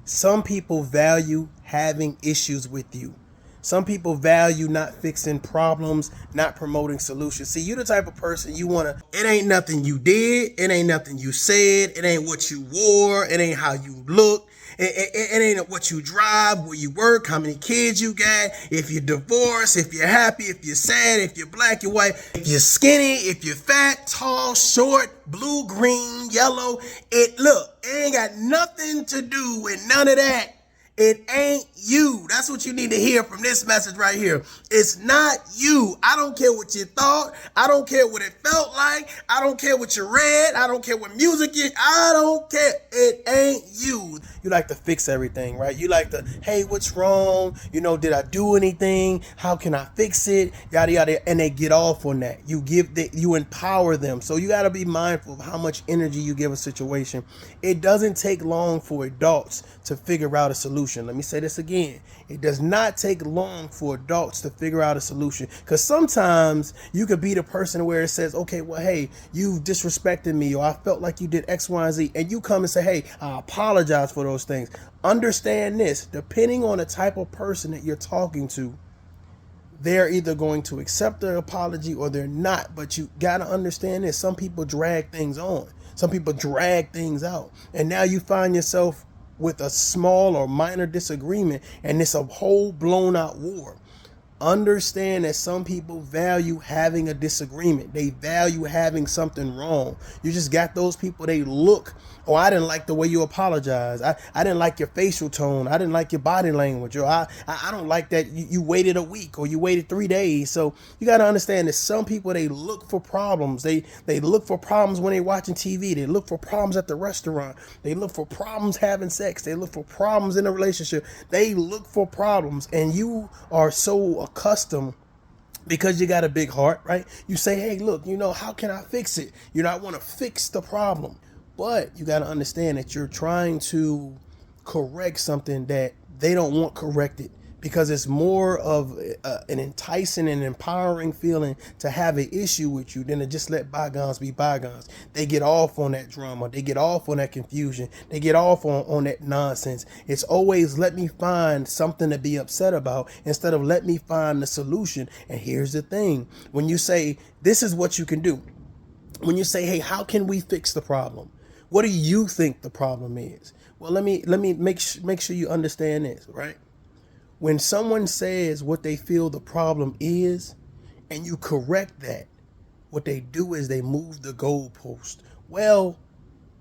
Some people value having issues with you. Some people value not fixing problems, not promoting solutions. See, you the type of person you want to, it ain't nothing you did, it ain't nothing you said, it ain't what you wore, it ain't how you look, it ain't what you drive, where you work, how many kids you got, if you're divorced, if you're happy, if you're sad, if you're black, you're white, if you're skinny, if you're fat, tall, short, blue, green, yellow. It ain't got nothing to do with none of that. It ain't you. That's what you need to hear from this message right here. It's not you. I don't care what you thought. I don't care what it felt like. I don't care what you read. I don't care what music you, I don't care. It ain't you. You like to fix everything, right? You like to, hey, what's wrong? Did I do anything? How can I fix it? Yada, yada. And they get off on that. You empower them. So you got to be mindful of how much energy you give a situation. It doesn't take long for adults to figure out a solution. Let me say this again. It does not take long for adults to figure out a solution, because sometimes you could be the person where it says, okay, well, hey, you disrespected me, or I felt like you did X, Y, and Z, and you come and say, hey, I apologize for those things. Understand this, depending on the type of person that you're talking to, they're either going to accept their apology or they're not. But you got to understand this. Some people drag things on. Some people drag things out. And now you find yourself with a small or minor disagreement, and it's a whole blown out war. Understand that some people value having a disagreement. They value having something wrong. You just got those people, they look, oh, I didn't like the way you apologize. I didn't like your facial tone. I didn't like your body language. Or I don't like that you waited a week or you waited 3 days. So you got to understand that some people, they look for problems. They look for problems when they're watching TV. They look for problems at the restaurant. They look for problems having sex. They look for problems in a relationship. They look for problems. And you are so accustomed, because you got a big heart, right? You say, hey, look, how can I fix it? I want to fix the problem. But you got to understand that you're trying to correct something that they don't want corrected, because it's more of an enticing and empowering feeling to have an issue with you than to just let bygones be bygones. They get off on that drama. They get off on that confusion. They get off on that nonsense. It's always, let me find something to be upset about instead of let me find the solution. And here's the thing. When you say, this is what you can do. When you say, hey, how can we fix the problem? What do you think the problem is? Well, let me make sure you understand this, right? When someone says what they feel the problem is, and you correct that, what they do is they move the goalpost. Well,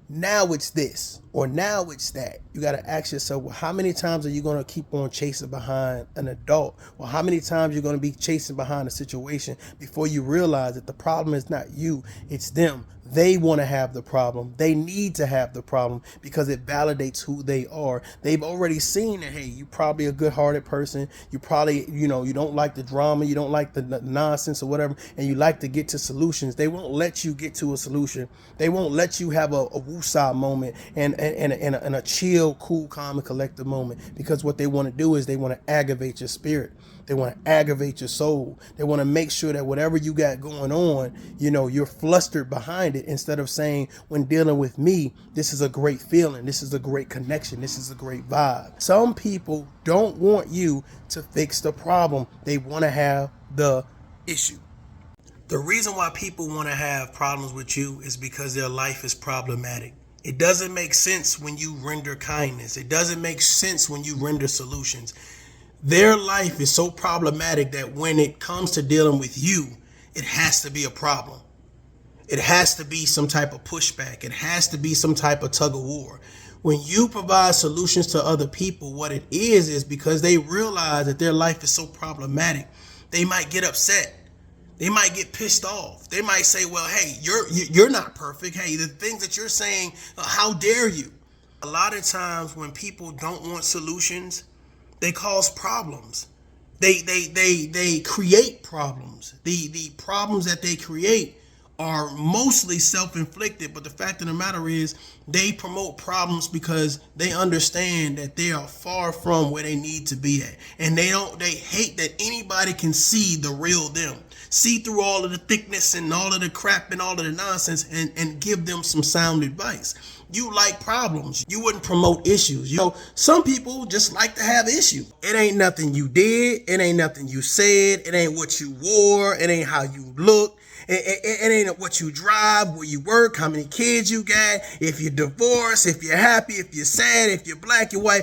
now it's this, or now it's that. You got to ask yourself, well, how many times are you going to keep on chasing behind an adult? Or how many times you're going to be chasing behind a situation before you realize that the problem is not you, it's them. They want to have the problem. They need to have the problem because it validates who they are. They've already seen that, hey, you're probably a good-hearted person. You probably, you don't like the drama. You don't like the nonsense or whatever, and you like to get to solutions. They won't let you get to a solution. They won't let you have a woosah moment and a chill, cool, calm, and collective moment, because what they want to do is they want to aggravate your spirit. They want to aggravate your soul. They want to make sure that whatever you got going on, you're flustered behind it, instead of saying, when dealing with me, this is a great feeling. This is a great connection. This is a great vibe. Some people don't want you to fix the problem. They want to have the issue. The reason why people want to have problems with you is because their life is problematic. It doesn't make sense when you render kindness. It doesn't make sense when you render solutions. Their life is so problematic that when it comes to dealing with you, it has to be a problem. It has to be some type of pushback. It has to be some type of tug of war. When you provide solutions to other people, what it is because they realize that their life is so problematic. They might get upset. They might get pissed off. They might say, well, hey, you're not perfect. Hey, the things that you're saying, how dare you? A lot of times when people don't want solutions, they cause problems. They create problems. The problems that they create are mostly self-inflicted, but the fact of the matter is they promote problems because they understand that they are far from where they need to be at. And they hate that anybody can see the real them. see through all of the thickness and all of the crap and all of the nonsense and give them some sound advice. You like problems. You wouldn't promote issues. You know, some people just like to have issues. It ain't nothing you did. It ain't nothing you said. It ain't what you wore. It ain't how you look. It ain't what you drive, where you work, how many kids you got, if you're divorced, if you're happy, if you're sad, if you're black, you're white.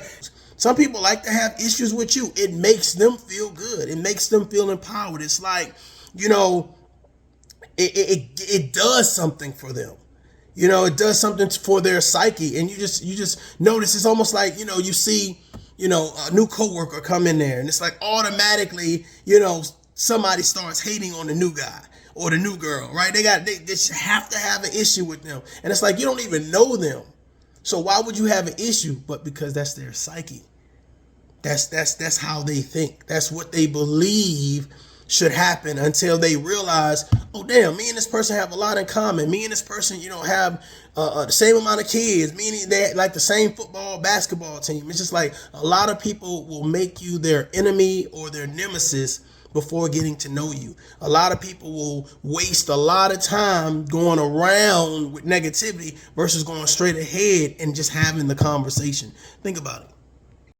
Some people like to have issues with you. It makes them feel good. It makes them feel empowered. It's like, you know, it does something for them. You know, it does something for their psyche. And you just notice it's almost like, you know, you see, you know, a new coworker come in there and it's like automatically, you know, somebody starts hating on the new guy or the new girl, right? They have to have an issue with them. And it's like, you don't even know them. So why would you have an issue? But because that's their psyche. That's how they think. That's what they believe should happen until they realize, oh damn, me and this person have a lot in common. Me and this person, you know, have the same amount of kids. Meaning they like the same football, basketball team. It's just like a lot of people will make you their enemy or their nemesis before getting to know you. A lot of people will waste a lot of time going around with negativity versus going straight ahead and just having the conversation. Think about it.